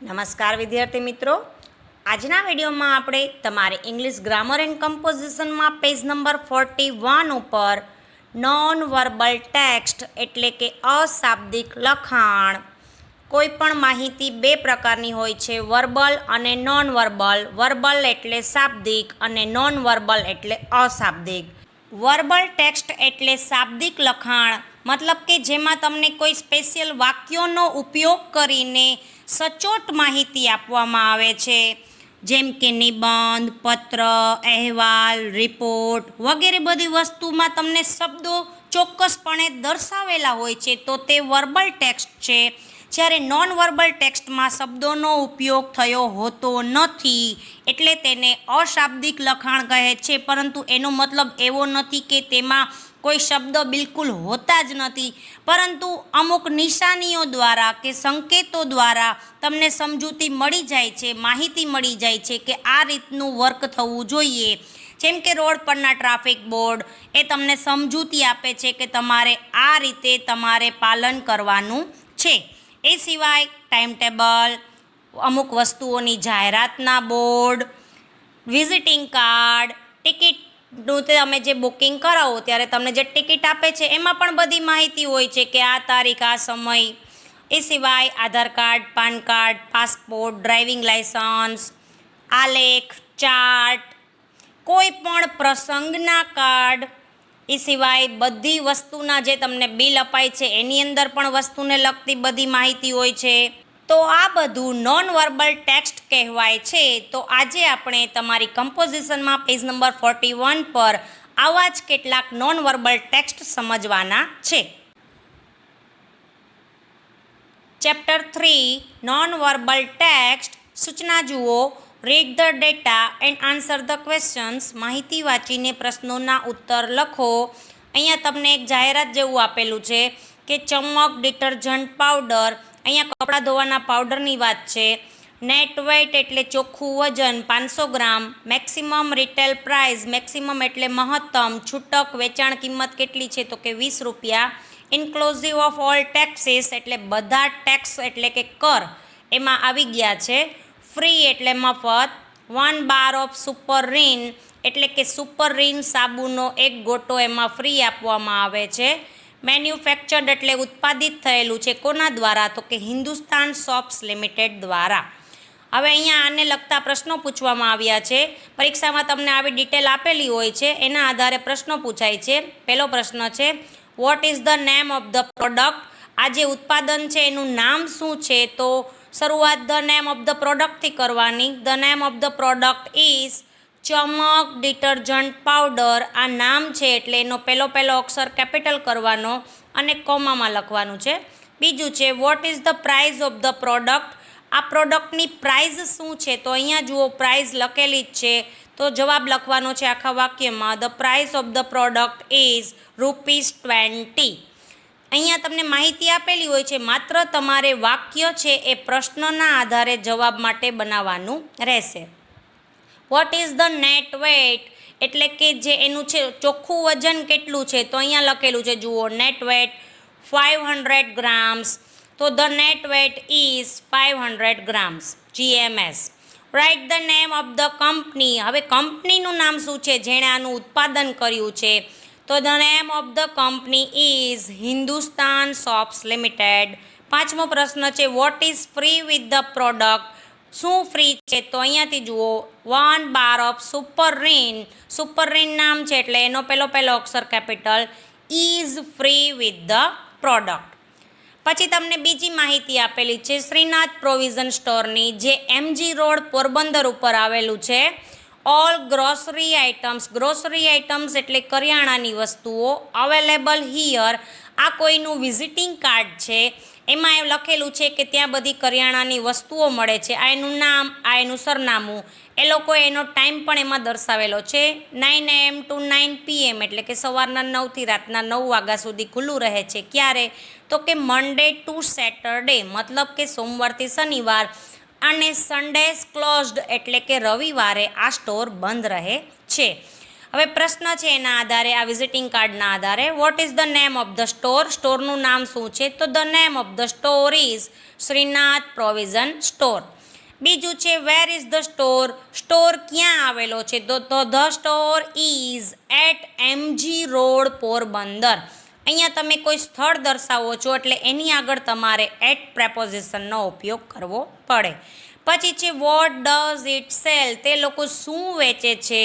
નમસ્કાર વિદ્યાર્થી મિત્રો, આજના વિડીયોમાં આપણે તમારે ઇંગ્લિશ ગ્રામર એન્ડ કમ્પોઝિશનમાં પેજ નંબર 41 ઉપર નોન વર્બલ ટેક્સ્ટ એટલે કે અશાબ્દિક લખાણ. કોઈ પણ માહિતી બે પ્રકારની હોય છે, વર્બલ અને નોન વર્બલ. વર્બલ એટલે શાબ્દિક અને નોન વર્બલ એટલે અશાબ્દિક. વર્બલ ટેક્સ્ટ એટલે શાબ્દિક લખાણ, મતલબ કે જેમાં તમને કોઈ સ્પેશિયલ વાક્યોનો ઉપયોગ કરીને સચોટ માહિતી આપવામાં આવે છે, જેમ કે નિબંધ, પત્ર, અહેવાલ, રિપોર્ટ વગેરે બધી વસ્તુમાં તમને શબ્દો ચોક્કસપણે દર્શાવેલા હોય છે, તો તે વર્બલ ટેક્સ્ટ છે. જ્યારે નોન વર્બલ ટેક્સ્ટમાં શબ્દોનો ઉપયોગ થયો હોતો નથી, એટલે તેને અશાબ્દિક લખાણ કહે છે. પરંતુ એનો મતલબ એવો નથી કે તેમાં કોઈ શબ્દો બિલકુલ હોતા જ નથી, પરંતુ અમુક નિશાનીઓ દ્વારા કે સંકેતો દ્વારા તમને સમજૂતી મળી જાય છે, માહિતી મળી જાય છે કે આ રીતનું વર્ક થવું જોઈએ. જેમ કે રોડ પરના ટ્રાફિક બોર્ડ એ તમને સમજૂતી આપે છે કે તમારે આ રીતે તમારે પાલન કરવાનું છે. એ સિવાય ટાઈમ ટેબલ, અમુક વસ્તુઓની જાહેરાતના બોર્ડ, વિઝિટિંગ કાર્ડ, ટિકિટનું તમે જે બુકિંગ કરાવો ત્યારે તમને જે ટિકિટ આપે છે એમાં પણ બધી માહિતી હોય છે કે આ તારીખ, આ સમય. એ સિવાય Aadhaar card, PAN card, passport, driving licence, આલેખ, ચાર્ટ, કોઈ પણ પ્રસંગના કાર્ડ. એ સિવાય બધી વસ્તુના જે તમને બિલ અપાય છે એની અંદર પણ વસ્તુને લગતી બધી માહિતી હોય છે. તો આ બધું નોન વર્બલ ટેક્સ્ટ કહેવાય છે. તો આજે આપણે તમારી કમ્પોઝિશનમાં પેજ નંબર 41 પર આવા જ કેટલાક નોન વર્બલ ટેક્સ્ટ સમજવાના છે. Chapter 3 non verbal text. સૂચના જુઓ. Read the data and answer the questions. માહિતી વાંચીને પ્રશ્નોના ઉત્તર લખો. અહીંયા તમને એક જાહેરાત જેવું આપેલું છે કે ચમક ડિટર્જન્ટ પાવડર. અહીંયા કપડાં ધોવાના પાવડરની વાત છે. નેટ વેઇટ એટલે ચોખ્ખું વજન 500 ગ્રામ. મેક્સિમમ રિટેલ પ્રાઇસ, મેક્સિમમ એટલે મહત્તમ. છૂટક વેચાણ કિંમત કેટલી છે? તો કે 20 રૂપિયા. ઇન્ક્લુઝિવ ઓફ ઓલ ટેક્સીસ એટલે બધા ટેક્સ એટલે કે કર એમાં આવી ગયા છે. ફ્રી એટલે મફત. 1 બાર ઓફ સુપર રીન એટલે કે સુપર રીન સાબુનો એક ગોટો એમાં ફ્રી આપવામાં આવે છે. મેન્યુફેક્ચર્ડ એટલે ઉત્પાદિત થયેલું છે. કોના દ્વારા? તો કે હિન્દુસ્તાન સોપ્સ લિમિટેડ દ્વારા. હવે અહીંયા આને લગતા પ્રશ્નો પૂછવામાં આવ્યા છે. પરીક્ષામાં તમને આવી ડિટેલ આપેલી હોય છે, એના આધારે પ્રશ્નો પૂછાય છે. પહેલો પ્રશ્ન છે, what is the name of the product? આ જે ઉત્પાદન છે એનું નામ શું છે? તો શરૂઆત ધ નેમ ઓફ ધ પ્રોડક્ટથી કરવાની. The name of the product is ચમક ડિટર્જન્ટ પાવડર. આ નામ છે એટલે એનો પહેલો અક્ષર કેપિટલ કરવાનો અને કોમામાં લખવાનું છે. બીજું છે, what is the price of the product? આ પ્રોડક્ટની પ્રાઇઝ શું છે? તો અહીંયા જુઓ પ્રાઇઝ લખેલી જ છે, તો જવાબ લખવાનો છે આખા વાક્યમાં. The price of the product is ₹20. અહીંયા તમને માહિતી આપેલી હોય છે, માત્ર તમારે વાક્ય છે એ પ્રશ્નના આધારે જવાબ માટે બનાવવાનું રહેશે. What is the net weight એટલે કે જે એનું છે ચોખ્ખું વજન કેટલું છે? તો અહીંયા લખેલું છે જુઓ, નેટ વેઇટ 500 ગ્રામ્સ. તો the net weight is 500 grams. GMS. Write the name of the company. હવે કંપનીનું નામ શું છે જેણે આનું ઉત્પાદન કર્યું છે? તો the name of the company is Hindustan soaps limited. પાંચમો પ્રશ્ન છે, what is free with the product? શું ફ્રી છે? તો અહીંયાથી જુઓ, 1 bar of super Rin. Super Rin નામ છે એટલે એનો પહેલો અક્ષર capital. Is free with the product. પછી તમને બીજી માહિતી આપેલી છે શ્રીનાથ પ્રોવિઝન સ્ટોરની, જે MG રોડ પોરબંદર ઉપર આવેલું છે. All grocery items. Grocery items એટલે કરિયાણાની વસ્તુઓ. Available here. આ કોઈનું વિઝિટિંગ કાર્ડ છે, એમાં એવું લખેલું છે કે ત્યાં બધી કરિયાણાની વસ્તુઓ મળે છે. આ એનું નામ, આ એનું સરનામું. એ લોકોએ એનો ટાઈમ પણ એમાં દર્શાવેલો છે. 9 AM to 9 PM એટલે કે સવારના 9થી રાતના 9 વાગ્યા સુધી ખુલ્લું રહે છે. ક્યારે? તો કે મંડે ટુ સેટરડે, મતલબ કે સોમવારથી શનિવાર. અને સન્ડેઝ ક્લોઝડ એટલે કે રવિવારે આ સ્ટોર બંધ રહે છે. હવે પ્રશ્ન છે એના આધારે, આ વિઝિટિંગ કાર્ડના આધારે, what is the name of the store? સ્ટોરનું નામ શું છે? તો the name of the store is Shrinath provision store. બીજું છે where is the store? Store ક્યાં આવેલો છે? તો the store is at MG road Porbandar. અહીંયા તમે કોઈ સ્થળ દર્શાવો છો એટલે એની આગળ તમારે એટ પ્રેપોઝિશનનો ઉપયોગ કરવો પડે. પછી છે વોટ ડઝ ઇટ સેલ? તે લોકો શું વેચે છે?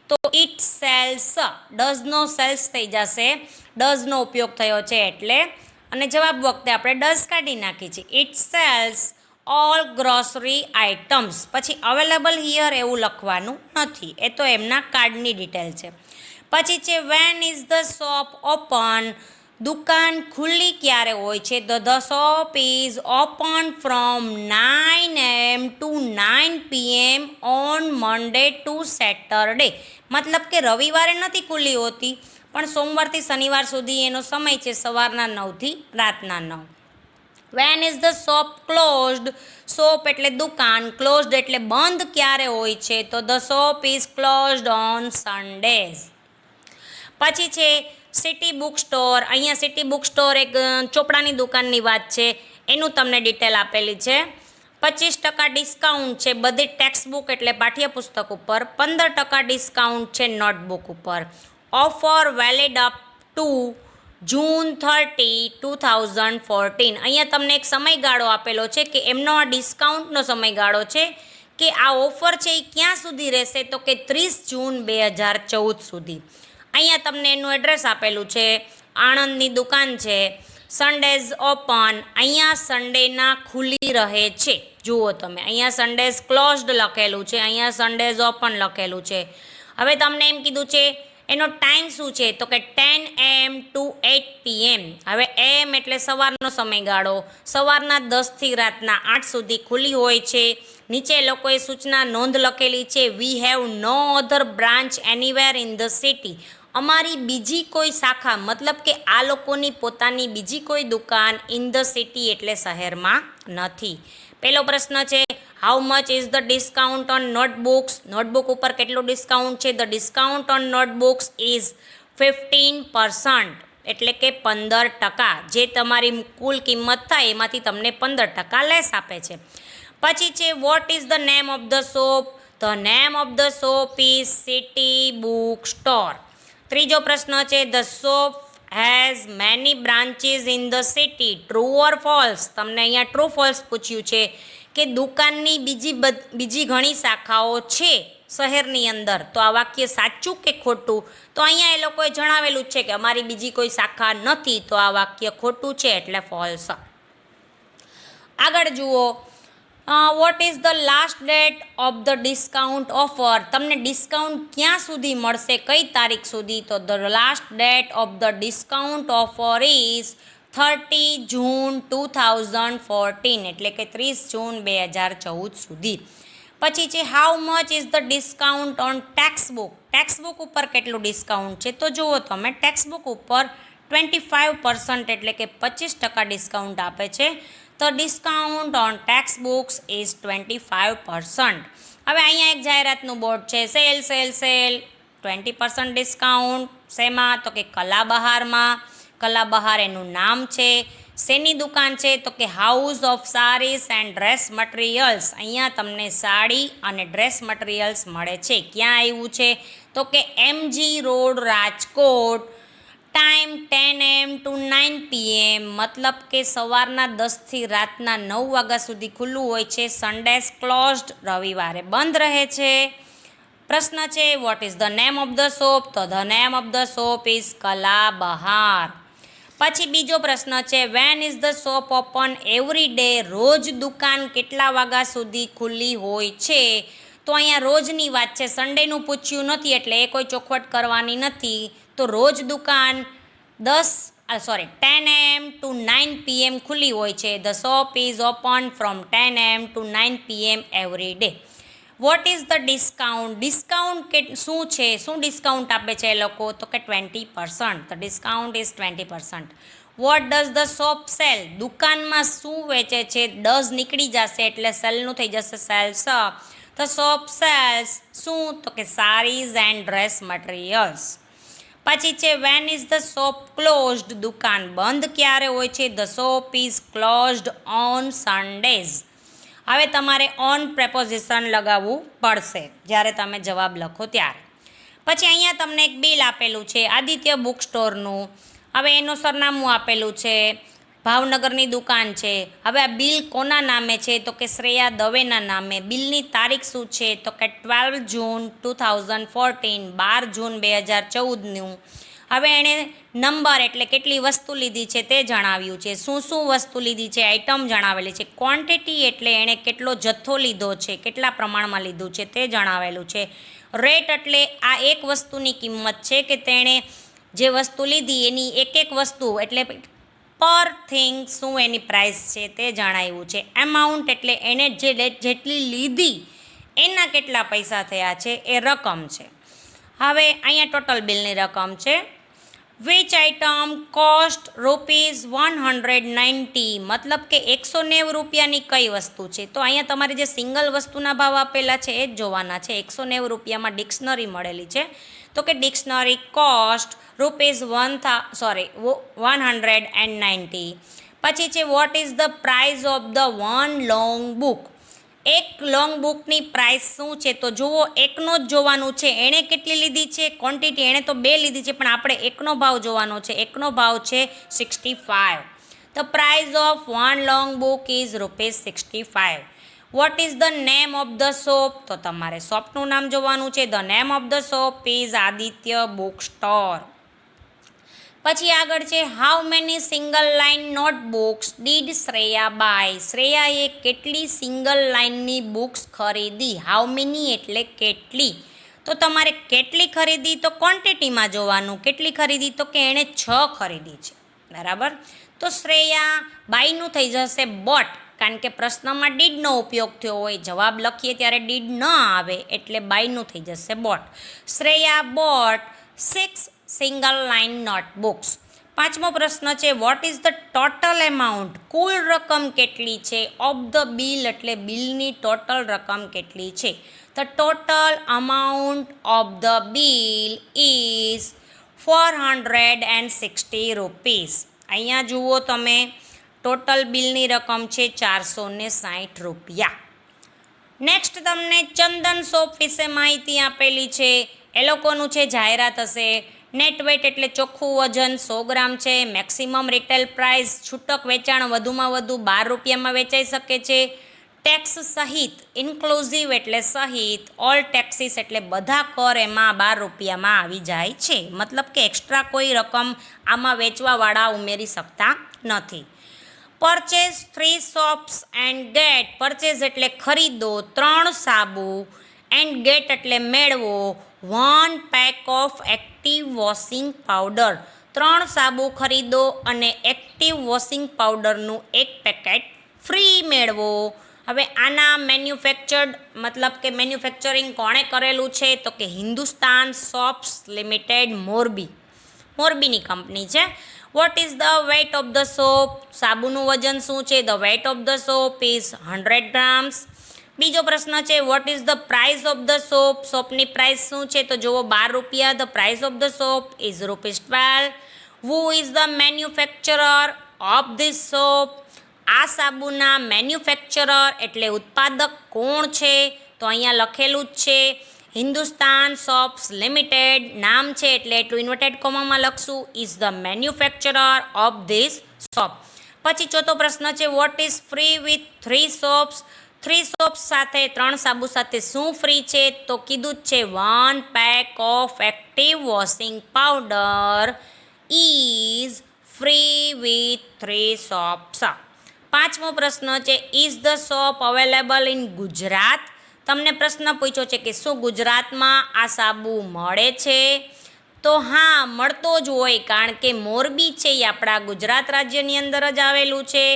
તો ઇટ સેલ્સ, ડઝનો સેલ્સ થઈ જશે, ડઝનો ઉપયોગ થયો છે એટલે, અને જવાબ વખતે આપણે ડઝ કાઢી નાખી છે. It sells all grocery items. પછી અવેલેબલ હિયર એવું લખવાનું નથી, એ તો એમના કાર્ડની ડિટેલ છે. પછી છે when is the shop open? દુકાન ખુલ્લી ક્યારે હોય છે? The shop is open from 9 AM to 9 PM on Monday to Saturday. મતલબ કે રવિવારે નથી ખુલ્લી હોતી, પણ સોમવારથી શનિવાર સુધી એનો સમય છે સવારના 9થી રાતના 9. Van is the shop closed? Shop એટલે દુકાન, ક્લોઝડ એટલે બંધ ક્યારે હોય છે? તો the shop is closed on Sundays. પછી છે સિટી બુક સ્ટોર. અહીંયા સિટી બુક સ્ટોર એક ચોપડાની દુકાનની વાત છે, એનું તમને ડિટેલ આપેલી છે. 25% ડિસ્કાઉન્ટ છે બધી ટેક્સ્ટ બુક એટલે પાઠ્યપુસ્તક ઉપર, 15% ડિસ્કાઉન્ટ છે નોટબુક ઉપર. ઓફર વેલિડ અપ ટુ જૂન 30, 2014. અહીંયા તમને એક સમયગાળો આપેલો છે કે એમનો આ ડિસ્કાઉન્ટનો સમયગાળો છે કે આ ઓફર છે એ ક્યાં સુધી રહેશે? તો કે 30 જૂન 2014 સુધી. અહીંયા તમને એનું એડ્રેસ આપેલું છે, આણંદની દુકાન છે, સન્ડેઝ ઓપન. અહીંયા સન્ડેના ખુલ્લી રહે છે, જુઓ તમે, અહીંયા સન્ડેઝ ક્લોઝડ લખેલું છે, અહીંયા સન્ડેઝ ઓપન લખેલું છે. હવે તમને એમ કીધું છે એનો ટાઈમ શું છે? તો કે 10 AM to 8 PM. હવે AM એટલે સવારનો સમયગાળો, સવારના 10થી રાતના 8 સુધી ખુલ્લી હોય છે. નીચે લોકોએ સૂચના નોંધ લખેલી છે, we have no other branch anywhere in the city. અમારી બીજી કોઈ શાખા, મતલબ કે આ લોકોની પોતાની બીજી કોઈ દુકાન ઇન ધ સિટી એટલે શહેરમાં નથી. પહેલો પ્રશ્ન છે how much is the discount on notebooks? Notebook ઉપર કેટલું ડિસ્કાઉન્ટ છે? The discount on notebooks is 15%, એટલે કે 15%. જે તમારી કુલ કિંમત થાય એમાંથી તમને 15% લેસ આપે છે. પછી છે what is the name of the shop? The name of the shop is city book store. ત્રીજો પ્રશ્ન છે the shop has many branches in the city, true or false? તમને અહીંયા ટ્રુ ફોલ્સ પૂછ્યું છે કે દુકાનની બીજી ઘણી શાખાઓ છે શહેરની અંદર, તો આ વાક્ય સાચું કે ખોટું? તો અહીંયા એ લોકોએ જણાવેલું છે કે અમારી બીજી કોઈ શાખા નથી, તો આ વાક્ય ખોટું છે એટલે ફોલ્સ. આગળ જુઓ, vote is the last date of the discount offer? તમને ડિસ્કાઉન્ટ ક્યાં સુધી મળશે, કઈ તારીખ સુધી? તો the last date of the discount offer is 30 જૂન 2014, એટલે કે 30 જૂન 2014 સુધી. પછી છે how much is the discount on text book? Text book ઉપર કેટલું ડિસ્કાઉન્ટ છે? તો જુઓ તમે, ટેક્સ્ટ બુક ઉપર 25% એટલે કે 25% ડિસ્કાઉન્ટ આપે છે. તો discount on text books is 25%. હવે અહીંયા એક જાહેરાતનું બોર્ડ છે, સેલ સેલ સેલ, 20% ડિસ્કાઉન્ટ. શેમાં? તો કે કલાબહારમાં. કલાબહાર એનું નામ છે. શેની દુકાન છે? તો કે house of saris and dress materials. અહીંયા તમને સાડી અને ડ્રેસ મટીરિયલ્સ મળે છે. ક્યાં આવ્યું છે? તો કે MG road, Rajkot. Time 10 AM to 9 PM, મતલબ કે સવારના 10થી રાતના 9 વાગ્યા સુધી ખુલ્લું હોય છે. સન્ડેઝ ક્લોઝડ, રવિવારે બંધ રહે છે. પ્રશ્ન છે what is the name of the shop? તો the name of the shop is Kalabahar. પછી બીજો પ્રશ્ન છે when is the shop open every day? રોજ દુકાન કેટલા વાગ્યા સુધી ખુલ્લી હોય છે? તો અહીંયા રોજની વાત છે, સન્ડેનું પૂછ્યું નથી એટલે એ કોઈ ચોખવટ કરવાની નથી. તો રોજ દુકાન 10 AM to 9 PM ખુલ્લી હોય છે. The shop is open from 10 AM to 9 PM every day. Vote is the discount? Discount શું છે? શું ડિસ્કાઉન્ટ આપે છે એ લોકો? તો કે 20%. The discount is 20%. What does the shop cell? દુકાનમાં શું વેચે છે? ડઝ નીકળી જશે એટલે સેલનું થઈ જશે સેલ્સ. ધ શોપ સેલ્સ શું? તો કે સારીઝ એન્ડ ડ્રેસ મટીરિયલ્સ. પછી છે when is the shop closed? દુકાન બંધ ક્યારે હોય છે? The shop is closed on Sundays. હવે તમારે ઓન પ્રેપોઝિશન લગાવવું પડશે જ્યારે તમે જવાબ લખો ત્યારે. પછી અહીંયા તમને એક બિલ આપેલું છે આદિત્ય બુક સ્ટોરનું. હવે એનું સરનામું આપેલું છે, ભાવનગરની દુકાન છે. હવે આ બિલ કોના નામે છે? તો કે શ્રેયા દવેના નામે. બિલની તારીખ શું છે? તો કે 12 જૂન 2014, 12 જૂન 2014નું. હવે એણે નંબર એટલે કેટલી વસ્તુ લીધી છે તે જણાવ્યું છે. શું શું વસ્તુ લીધી છે? આઇટમ જણાવેલી છે. ક્વોન્ટિટી એટલે એણે કેટલો જથ્થો લીધો છે, કેટલા પ્રમાણમાં લીધું છે તે જણાવેલું છે. રેટ એટલે આ એક વસ્તુની કિંમત છે કે તેણે જે વસ્તુ લીધી એની એક વસ્તુ એટલે પર થિંગ શું એની પ્રાઇસ છે તે જણાવ્યું છે. એમાઉન્ટ એટલે એણે જેટલી લીધી એના કેટલા પૈસા થયા છે એ રકમ છે. હવે અહીંયા ટોટલ બિલની રકમ છે. વિચ આઇટમ કોસ્ટ ₹190, મતલબ કે 190 રૂપિયાની કઈ વસ્તુ છે? તો અહીંયા તમારે જે સિંગલ વસ્તુના ભાવ આપેલા છે એ જ જોવાના છે. 190 રૂપિયામાં ડિક્શનરી મળેલી છે તો કે ડિક્શનરી કોસ્ટ ₹190. પછી છે what is the price of the one long book? એક લોંગ બુકની પ્રાઇસ શું છે? તો જુઓ એકનો જ જોવાનું છે. એણે કેટલી લીધી છે ક્વોન્ટિટી? એણે તો 2 લીધી છે પણ આપણે એકનો ભાવ જોવાનો છે. એકનો ભાવ છે 65. The price of one long book is ₹65. What is the name of the shop? તો તમારે શોપનું નામ જોવાનું છે. The name of the shop is Aditya book store. પછી આગળ છે how many single line notebooks did Shreya buy? શ્રેયાએ કેટલી સિંગલ લાઇનની બુક્સ ખરીદી? હાઉ મેની એટલે કેટલી. તો તમારે કેટલી ખરીદી તો ક્વોન્ટિટીમાં જોવાનું. કેટલી ખરીદી? તો કે એણે 6 ખરીદી છે. બરાબર. તો શ્રેયા બાયનું થઈ જશે બોટ, કારણ કે પ્રશ્નમાં ડીડનો ઉપયોગ થયો હોય. જવાબ લખીએ ત્યારે ડીડ ન આવે એટલે બાયનું થઈ જશે bought. Shreya bought 6 single line notebooks. પાંચમો પ્રશ્ન છે what is the total amount? કુલ રકમ કેટલી છે? ઓફ ધ બિલ એટલે બિલની ટોટલ રકમ કેટલી છે? The total amount of the bill is ₹460. અહીંયા જુઓ તમે, ટોટલ બિલની રકમ છે ₹460. નેક્સ્ટ તમને ચંદન શોપ વિશે માહિતી આપેલી છે. એ લોકોનું છે જાહેરાત હશે. નેટ વેટ એટલે ચોખ્ખું વજન 100 ગ્રામ છે. મેક્સિમમ રિટેલ પ્રાઇસ છૂટક વેચાણ વધુમાં વધુ ₹12 વેચાઈ શકે છે. ટેક્સ સહિત, ઇન્ક્લુઝિવ એટલે સહિત, ઓલ ટેક્સીસ એટલે બધા કર એમાં ₹12 આવી જાય છે. મતલબ કે એક્સ્ટ્રા કોઈ રકમ આમાં વેચવાવાળા ઉમેરી શકતા નથી. Purchase 3 soaps and gate. Purchase એટલે ખરીદો 3 સાબુ, એન્ડ ગેટ એટલે મેળવો 1 pack of active washing powder. 3 સાબુ ખરીદો અને એક્ટિવ વોશિંગ પાવડરનું 1 પેકેટ ફ્રી મેળવો. હવે આના મેન્યુફેક્ચર્ડ મતલબ કે મેન્યુફેક્ચરિંગ કોણે કરેલું છે? તો કે હિન્દુસ્તાન સોપ્સ લિમિટેડ, મોરબીની કંપની છે. What is the weight of the soap? સાબુનું વજન શું છે? The weight of the soap is 100 grams. બીજો પ્રશ્ન છે what is the price of the soap? સોપની પ્રાઇસ શું છે? તો જુઓ ₹12. The price of the soap is ₹12. Who is the manufacturer of this soap? આ સાબુના મેન્યુફેક્ચરર એટલે ઉત્પાદક કોણ છે? તો અહીંયા લખેલું જ છે હિન્દુસ્તાન સોપ્સ લિમિટેડ. નામ છે એટલે એટલું ઇન્વર્ટેડ કોમામાં લખશું, is the manufacturer of this soap. પછી ચોથો પ્રશ્ન છે what is free with 3 soaps? 3 soaps સાથે 3 સાબુ સાથે શું ફ્રી છે? તો કીધું જ છે 1 pack of active washing powder is free with 3 soaps. પાંચમો પ્રશ્ન છે is the soap available in Gujarat? તમને પ્રશ્ન પૂછ્યો છે કે શું ગુજરાતમાં આ સાબુ મળે છે? તો હા, મળતો જ હોય, કારણ કે મોરબી છે એ આપણા ગુજરાત રાજ્યની અંદર જ આવેલું છે.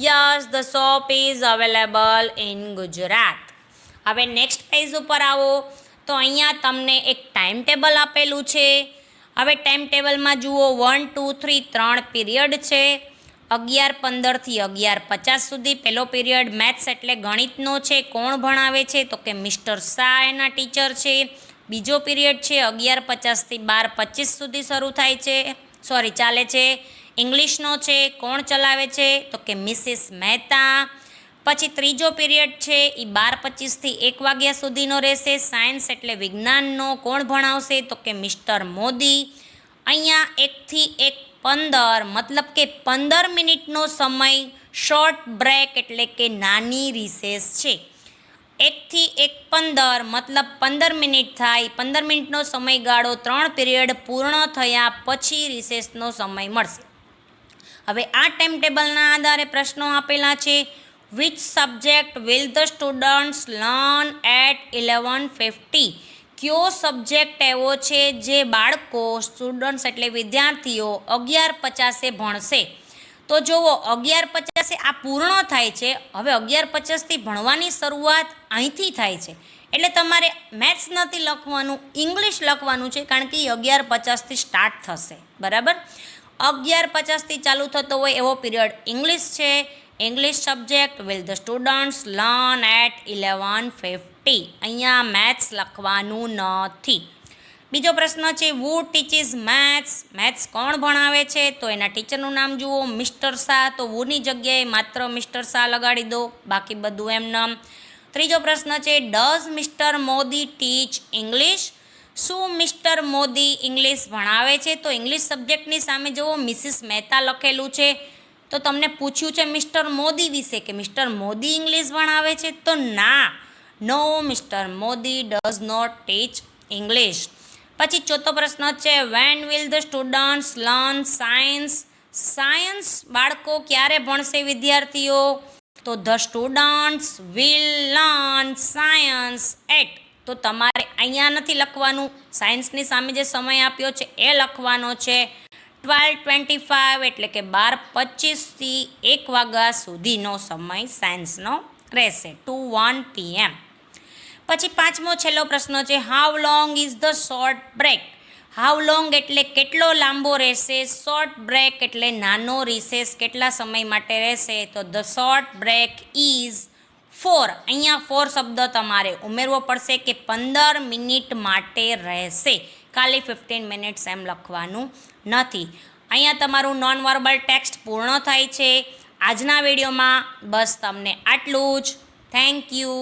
Yes, the soap is available in Gujarat. હવે નેક્સ્ટ પેજ ઉપર આવો તો અહીંયા તમને એક ટાઈમ ટેબલ આપેલું છે. હવે ટાઈમ ટેબલમાં જુઓ 1, 2, 3 3 પીરિયડ છે. 11:15 થી 11:50 સુધી પહેલો પીરિયડ મેથ્સ એટલે ગણિતનો છે. કોણ ભણાવે છે? તો કે મિસ્ટર શાહ એના ટીચર છે. બીજો પીરિયડ છે 11:50 થી 12:25 સુધી શરૂ થાય છે, ચાલે છે. ઇંગ્લિશનો છે. કોણ ચલાવે છે? તો કે મિસિસ મહેતા. પછી ત્રીજો પીરિયડ છે એ 12:25 થી 1 વાગ્યા સુધીનો રહેશે. સાયન્સ એટલે વિજ્ઞાનનો. કોણ ભણાવશે? તો કે મિસ્ટર મોદી. અહીંયા 1 થી 1:15 મતલબ કે 15 મિનિટનો સમય શોર્ટ બ્રેક એટલે કે નાની રિસેસ છે. 1 થી 1:15 મતલબ 15 મિનિટ થાય. 15 મિનિટનો સમયગાળો 3 પીરિયડ પૂર્ણ થયા પછી રિસેસનો સમય મળશે. હવે આ ટાઈમ ટેબલના આધારે પ્રશ્નો આપેલા છે. Which subject will the students learn at 11:50? કયો સબ્જેક્ટ એવો છે જે બાળકો, સ્ટુડન્ટ્સ એટલે વિદ્યાર્થીઓ 11:50 ભણશે? તો જુઓ 11:50 આ પૂર્ણ થાય છે. હવે 11:50થી ભણવાની શરૂઆત અહીંથી થાય છે. એટલે તમારે મેથ્સ નથી લખવાનું, ઇંગ્લિશ લખવાનું છે, કારણ કે 11:50થી સ્ટાર્ટ થશે. બરાબર, 11:50થી ચાલુ થતો હોય એવો પીરિયડ ઇંગ્લિશ છે. English subject will the students learn at 11:50. અહીંયા મેથ્સ લખવાનું નથી. બીજો પ્રશ્ન છે વુ ટીચીસ મેથ્સ? મેથ્સ કોણ ભણાવે છે? તો એના ટીચરનું નામ જુઓ, મિસ્ટર શાહ. તો વુની જગ્યાએ માત્ર મિસ્ટર શાહ લગાડી દો, બાકી બધું એમનેમ. ત્રીજો પ્રશ્ન છે does mister Modi teach English? શું મિસ્ટર મોદી ઇંગ્લિશ ભણાવે છે? તો ઇંગ્લિશ સબ્જેક્ટની સામે જુઓ મિસિસ મહેતા લખેલું છે. તો તમને પૂછ્યું છે મિસ્ટર મોદી વિશે કે મિસ્ટર મોદી ઇંગ્લિશ ભણાવે છે? તો ના, no, mister Modi does not teach English. પછી ચોથો પ્રશ્ન છે when will the students learn science? Science બાળકો ક્યારે ભણશે વિદ્યાર્થીઓ? તો the students will learn science at. તો તમારે અહીંયા નથી લખવાનું, સાયન્સની સામે જે સમય આપ્યો છે એ લખવાનો છે. 12:25 એટલે કે 12:25થી 1 વાગ્યા સુધીનો સમય સાયન્સનો રહેશે, ટુ 1 PM. પછી પાંચમો છેલ્લો પ્રશ્ન છે how long is the short break? How long એટલે કેટલો લાંબો રહેશે, શોર્ટ બ્રેક એટલે નાનો રિસેસ કેટલા સમય માટે રહેશે? તો ધ શોર્ટ બ્રેક ઇઝ 4. અહીંયા 4 શબ્દ તમારે ઉમેરવો પડશે કે 15 મિનિટ માટે રહેશે, ખાલી 15 મિનિટ્સ એમ લખવાનું નથી. અહીંયા તમારું નોન વર્બલ ટેક્સ્ટ પૂર્ણ થાય છે. આજના વિડીયોમાં બસ તમને આટલું જ. Thank you.